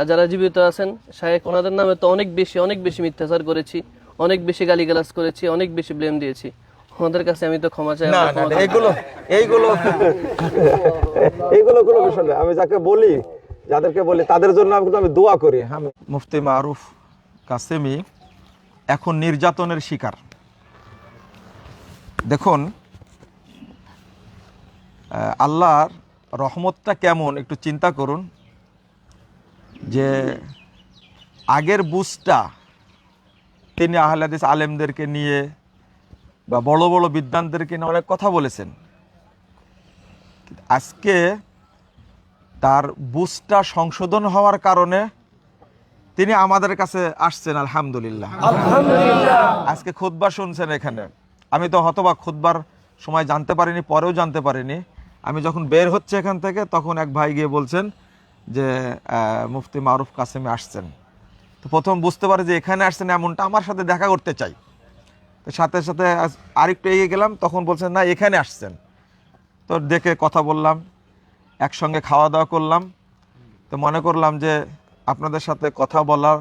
আর যারা জীবিত আছেন শায়েখ, ওনাদের নামে তো অনেক বেশি মিথ্যাচার করেছি, অনেক বেশি গালিগালাজ করেছি, অনেক বেশি ব্লেম দিয়েছি। ওনাদের কাছে আমি তো ক্ষমা চাই। না না এইগুলো এইগুলো এইগুলো কোনো বিষয় না। আমি যাকে বলি, যাদেরকে বলি তাদের জন্য আমি দোয়া করি। মুফতি মারুফ কাসেমি এখন নির্যাতনের শিকার। দেখুন আল্লাহর রহমতটা কেমন একটু চিন্তা করুন, যে আগের বুঝটা তিনি আহলে হাদিস আলেমদেরকে নিয়ে বা বড় বড় বিদ্বানদেরকে নিয়ে অনেক কথা বলেছেন। আজকে তার বুঝটা সংশোধন হওয়ার কারণে তিনি আমাদের কাছে আসছেন। আলহামদুলিল্লাহ, আজকে খুতবা শুনছেন এখানে। আমি তো হতবাক, খুতবার সময় জানতে পারিনি, পরেও জানতে পারিনি। আমি যখন বের হচ্ছে এখান থেকে তখন এক ভাই গিয়ে বলছেন যে মুফতি মারুফ কাসেমি আসছেন। তো প্রথম বুঝতে পারে যে এখানে আসছেন এমনটা, আমার সাথে দেখা করতে চাই। তো সাথে সাথে আরেকটু এগিয়ে গেলাম, তখন বলছেন না এখানে আসছেন। তো দেখে কথা বললাম, একসঙ্গে খাওয়া দাওয়া করলাম। তো মনে করলাম যে আপনাদের সাথে কথা বলার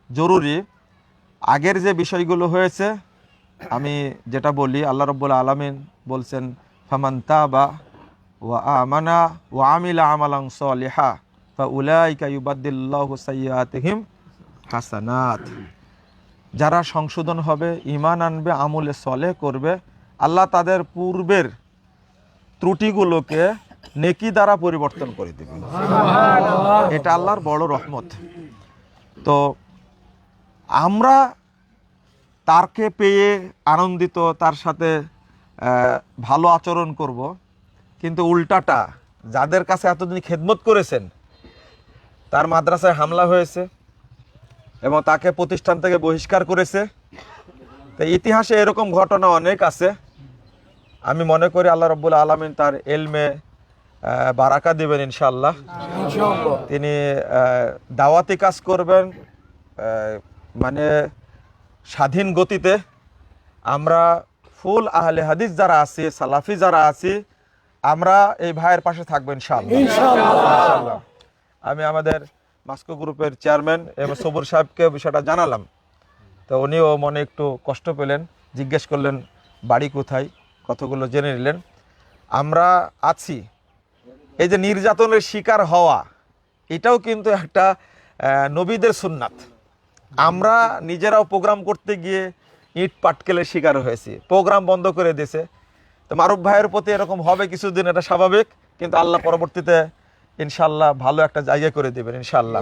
জরুরি। আগের যে বিষয়গুলো হয়েছে আমি যেটা বলি, আল্লাহ রাব্বুল আলামিন বলছেন ফামান তাবা ওয়া আমানা ওয়া আমিলা আমালান সলিহা ফাউলাইকা ইউবাদদিলুল্লাহু সাইয়্যাতিহিম হাসানাত। যারা সংশোধন হবে, ঈমান আনবে, আমলে সলেহ করবে, আল্লাহ তাদের পূর্বের ত্রুটিগুলোকে নেকি দ্বারা পরিবর্তন করে দেবে। এটা আল্লাহর বড় রহমত। তো আমরা তারকে পেয়ে আনন্দিত, তার সাথে ভালো আচরণ করব, কিন্তু উল্টাটা যাদের কাছে এতদিন খেদমত করেছেন তার মাদ্রাসায় হামলা হয়েছে এবং তাকে প্রতিষ্ঠান থেকে বহিষ্কার করেছে। তো ইতিহাসে এরকম ঘটনা অনেক আছে। আমি মনে করি আল্লাহ রাব্বুল আলামিন তার ইলমে বারাকা দিবেন ইনশাআল্লাহ। তিনি দাওয়াতি কাজ করবেন মানে স্বাধীন গতিতে। আমরা ফুল আহলে হাদিস যারা আছি, সালাফি যারা আছি, আমরা এই ভাইয়ের পাশে থাকবো ইনশাআল্লাহ। আমি আমাদের মাস্কো গ্রুপের চেয়ারম্যান এবং সবুর সাহেবকে বিষয়টা জানালাম। তো উনিও মনে একটু কষ্ট পেলেন, জিজ্ঞেস করলেন বাড়ি কোথায়, কতগুলো জেনে নিলেন। আমরা আছি। এই যে নির্যাতনের শিকার হওয়া, এটাও কিন্তু একটা নবীদের সুন্নাত। আমরা নিজেরাও প্রোগ্রাম করতে গিয়ে ইট পাটকেলের শিকার হয়েছি, প্রোগ্রাম বন্ধ করে দিয়েছে। তো মারুফ ভাইয়ের প্রতি এরকম হবে কিছুদিন, এটা স্বাভাবিক, কিন্তু আল্লাহ পরবর্তীতে ইনশাল্লাহ ভালো একটা জায়গা করে দেবেন ইনশাল্লাহ।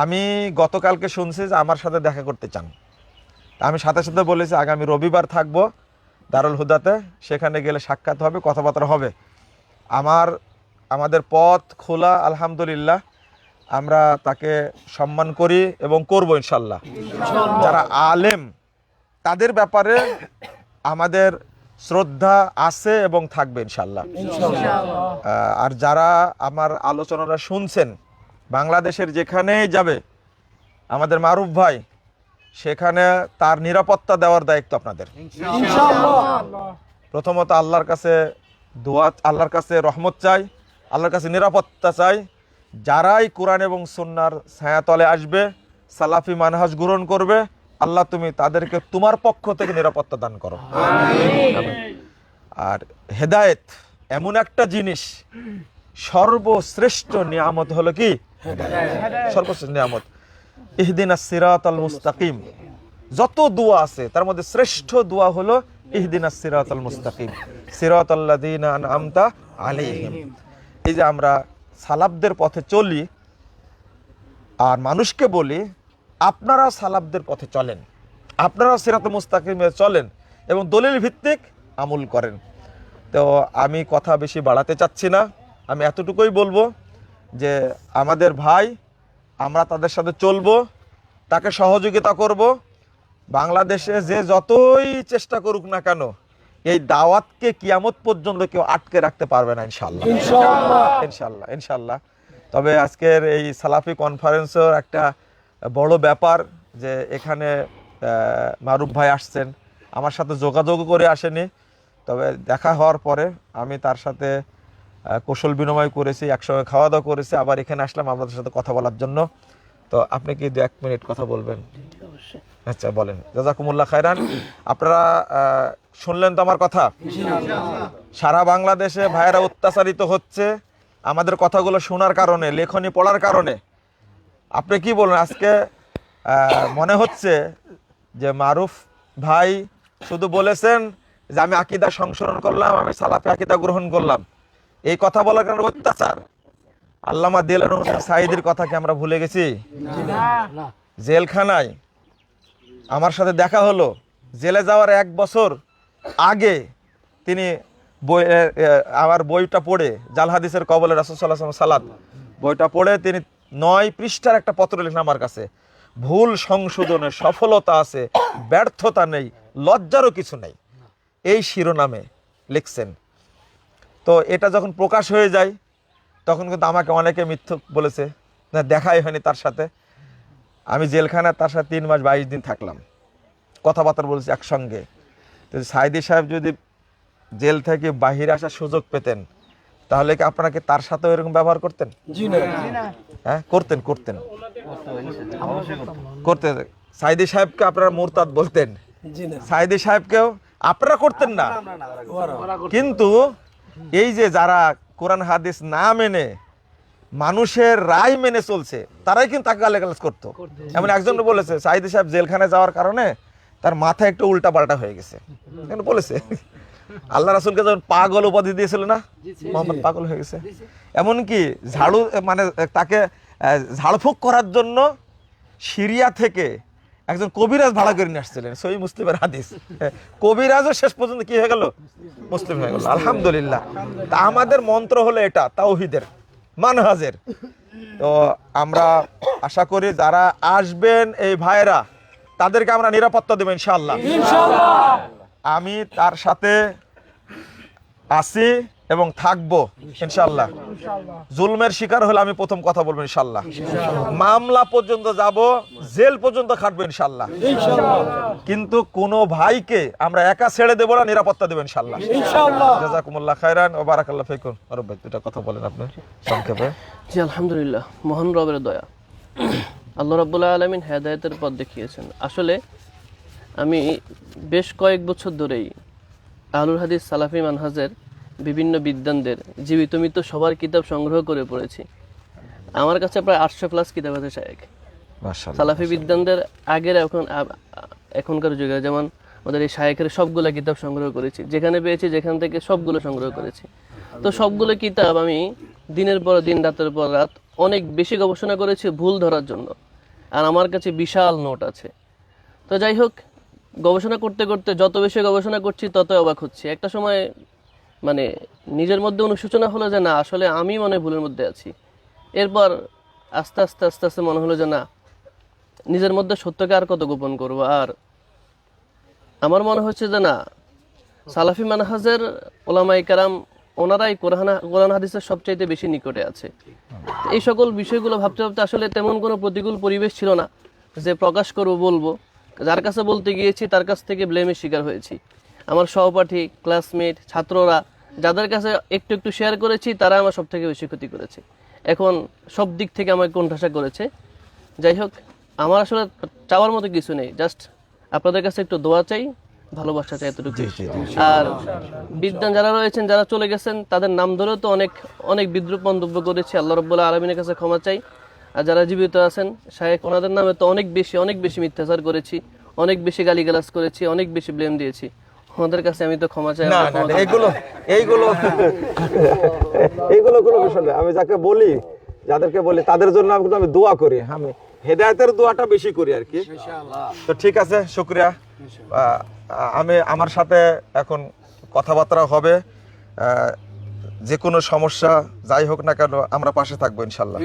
আমি গতকালকে শুনছি যে আমার সাথে দেখা করতে চান। আমি সাথে সাথে বলেছি আগামী রবিবার থাকবো দারুল হুদাতে, সেখানে গেলে সাক্ষাৎ হবে, কথাবার্তা হবে। আমাদের পথ খোলা আলহামদুলিল্লাহ। আমরা তাকে সম্মান করি এবং করব ইনশাল্লাহ। যারা আলেম তাদের ব্যাপারে আমাদের শ্রদ্ধা আছে এবং থাকবে ইনশাল্লাহ। আর যারা আমার আলোচনাটা শুনছেন, বাংলাদেশের যেখানেই যাবে আমাদের মারুফ ভাই, সেখানে তার নিরাপত্তা দেওয়ার দায়িত্ব আপনাদের। প্রথমত আল্লাহর কাছে দোয়া, আল্লাহর কাছে রহমত চাই, আল্লাহর কাছে নিরাপত্তা চাই। যারাই কোরআন এবং সুন্নাহর ছায়াতলে আসবে, সালাফি মানহাজ গ্রহণ করবে, আল্লাহ তুমি তাদেরকে তোমার পক্ষ থেকে নিরাপত্তা দান করো। আর হেদায়েত এমন একটা জিনিস, সর্বশ্রেষ্ঠ নিয়ামত হলো কি? সর্বশ্রেষ্ঠ নিয়ামত। ইহদিনাস সিরাতাল মুস্তাকিম। যত দোয়া আছে তার মধ্যে শ্রেষ্ঠ দোয়া হলো ইহদিনাস সিরাতাল মুস্তাকিম সিরাতাল্লাযীনা আনআমতা আলাইহিম। এই যে আমরা সালাফদের পথে চলি আর মানুষকে বলি আপনারা সালাফদের পথে চলেন, আপনারা সিরাতুল মুস্তাকিমে চলেন এবং দলিল ভিত্তিক আমল করেন। তো আমি কথা বেশি বাড়াতে চাচ্ছি না, আমি এতটুকুই বলবো যে আমাদের ভাই, আমরা তাদের সাথে চলবো, তাকে সহযোগিতা করব। বাংলাদেশে যে যতই চেষ্টা করুক না কেন, এই দাওয়াতকে কিয়ামত পর্যন্ত কেউ আটকে রাখতে পারবে না ইনশাআল্লাহ, ইনশাআল্লাহ, ইনশাআল্লাহ। তবে আজকের এই সালাফি কনফারেন্সের একটা বড় ব্যাপার যে এখানে মারুফ ভাই আসছেন, আমার সাথে যোগাযোগ করে আসেনি। তবে দেখা হওয়ার পরে আমি তার সাথে কৌশল বিনিময় করেছি, একসঙ্গে খাওয়া দাওয়া করেছি, আবার এখানে আসলাম আপনাদের সাথে কথা বলার জন্য। তো আপনি কি 1 মিনিট কথা বলবেন? আচ্ছা বলেন। জাযাকুমুল্লাহ খায়রান। আপনারা শুনলেন তো আমার কথা? সারা বাংলাদেশে ভাইয়েরা অত্যাচারিত হচ্ছে আমাদের কথাগুলো শোনার কারণে, লেখনী পড়ার কারণে। আপনি কি বলেন? আজকে মনে হচ্ছে যে মারুফ ভাই শুধু বলেছেন যে আমি আকীদা সংশোধন করলাম, আমি সালাফি আকীদা গ্রহণ করলাম, এই কথা বলার কারণে অত্যাচার। আল্লামা দেলাওয়ার হোসেন সাঈদীর কথা কি আমরা ভুলে গেছি? জেলখানায় আমার সাথে দেখা হলো, জেলে যাওয়ার 1 বছর আগে তিনি আমার বইটা পড়ে, জাল হাদিসের কবলে রাসূল সাল্লাল্লাহু আলাইহি ওয়াসাল্লাম সালাত, বইটা পড়ে তিনি 9 পৃষ্ঠার একটা পত্র লিখলেন আমার কাছে। ভুল সংশোধনে সফলতা আছে, ব্যর্থতা নেই, লজ্জারও কিছু নেই, এই শিরোনামে লিখছেন। তো এটা যখন প্রকাশ হয়ে যায় তখন কিন্তু আমাকে অনেকে মিথ্যুক বলেছে, না দেখাই হয়নি তার সাথে। আমি জেলখানায় তার সাথে 3 মাস 22 দিন থাকলাম, কথাবার্তা বলেছি একসঙ্গে। তো সাঈদী সাহেব যদি জেল থেকে বাহিরে আসার সুযোগ পেতেন তাহলে কি আপনারা কি তার সাথেও এরকম ব্যবহার করতেন? হ্যাঁ করতেন, করতেন। সাঈদী সাহেবকে আপনারা মুরতাদ বলতেন, সাঈদী সাহেবকেও আপনারা করতেন না। কিন্তু এই যে যারা কোরআন হাদিস না মেনে মানুষের রায় মেনে চলছে তারাই কিন্তু তাকে গালাগালাজ করতো। এমন একজন বলেছে সাঈদী সাহেব জেলখানায় যাওয়ার কারণে তার মাথা একটু উল্টা পাল্টা হয়ে গেছে, বলেছে। আল্লাহ রাসূলকে যখন পাগল উপাধি দিয়েছিল না, মোহাম্মদ পাগল হয়ে গেছে। এমনকি ঝাড়ু মানে তাকে ঝাড়ফুঁক করার জন্য সিরিয়া থেকে একজন কবিরাজ ভাড়া করে নিয়ে আসছিলেন, সহিহ মুসলিমের হাদিস। কবিরাজও শেষ পর্যন্ত কি হয়ে গেল? মুসলিম হয়ে গেল। আলহামদুলিল্লাহ। তা আমাদের মন্ত্র হলো এটা, তাওহীদের, মানহাজের। তো আমরা আশা করি যারা আসবেন এই ভাইরা তাদেরকে আমরা নিরাপত্তা দেব ইনশাআল্লাহ। আমি তার সাথে আছি এবং থাকবো ইনশাআল্লাহ। জুলমের শিকার হলে আমি প্রথম কথা বলবো ইনশাআল্লাহ, মামলা পর্যন্ত যাব, জেল পর্যন্ত খাটবো ইনশাআল্লাহ। কিন্তু কোন ভাইকে আমরা একা ছেড়ে দেব না, নিরাপত্তা দেব ইনশাআল্লাহ। জাযাকুমুল্লাহ খায়রান ওয়া বারাকাল্লাহু ফিকুম। আরব ভাই দুটো কথা বলেন আপনি সংক্ষেপে। জি আলহামদুলিল্লাহ, মহান রবের দয়া, আল্লাহ রাব্বুল আলামিন হেদায়েতের পথ দেখিয়েছেন। আসলে আমি বেশ কয়েক বছর ধরেই আহলুল হাদিস সালাফি মানহাজের বিভিন্ন বিদ্বানদের জীবিত মৃত্যু সবার কিতাব সংগ্রহ করে পড়েছি। আমার কাছে প্রায় 800+ কিতাব আছে শায়েখ। মাশাআল্লাহ। সালাফি বিদ্বানদের আগের এখনকার যুগে যেমন আমাদের এই শায়েখের সবগুলো কিতাব সংগ্রহ করেছি, যেখানে পেয়েছি যেখান থেকে সবগুলো সংগ্রহ করেছি। তো সবগুলো কিতাব আমি দিনের পর দিন, রাতের পর রাত অনেক বেশি গবেষণা করেছি ভুল ধরার জন্য। আর আমার কাছে বিশাল নোট আছে। তো যাই হোক, গবেষণা করতে করতে যত বেশি গবেষণা করছি ততই অবাক হচ্ছি। একটা সময় মানে নিজের মধ্যে অনুশোচনা হলো যে না, আসলে আমি মনে ভুলের মধ্যে আছি। এরপর আস্তে আস্তে আস্তে আস্তে মনে হলো যে না, নিজের মধ্যে সত্যকে আর কত গোপন করবো। আর আমার মনে হচ্ছে যে না, সালাফি মানহাজের ওলামায়ে কেরাম ওনারাই কোরআন হাদিসের সবচাইতে বেশি নিকটে আছে। এই সকল বিষয়গুলো ভাবতে ভাবতে আসলে তেমন কোনো প্রতিকূল পরিবেশ ছিল না যে প্রকাশ করব, বলবো। যার কাছে বলতে গিয়েছি তার কাছ থেকে ব্লেমের শিকার হয়েছি। আমার সহপাঠী, ক্লাসমেট, ছাত্ররা যাদের কাছে একটু একটু শেয়ার করেছি তারা আমার সব থেকে বেশি ক্ষতি করেছে। এখন সব দিক থেকে আমাকে কোণঠাসা করেছে। যাই হোক, আমার আসলে চাওয়ার মতো কিছু নেই, জাস্ট আপনাদের কাছে একটু দোয়া চাই, ভালোবাসা চাই, এতটুকু। আর বিদ্বান যারা রয়েছেন, যারা চলে গেছেন, তাদের নাম ধরেও তো অনেক অনেক বিদ্রূপ মন্তব্য করেছি। আল্লাহ রাব্বুল আলামিনের কাছে ক্ষমা চাই। আর যারা জীবিত আছেন শায়েখ, ওনাদের নামে তো অনেক বেশি মিথ্যাচার করেছি, অনেক বেশি গালিগালাজ করেছি, অনেক বেশি ব্লেম দিয়েছি। ওনাদের কাছে আমি তো ক্ষমা চাই। এইগুলো কোনো বিষয় না। আমি যাদেরকে বলি তাদের জন্য আমি দোয়া করি, আমি হেদায়েতের দোয়াটা বেশি করি আর কি। তো ঠিক আছে, শুকরিয়া। আমার সাথে এখন কথাবার্তা হবে। যে কোনো সমস্যা যাই হোক না কেন আমরা পাশে থাকবো ইনশাআল্লাহ।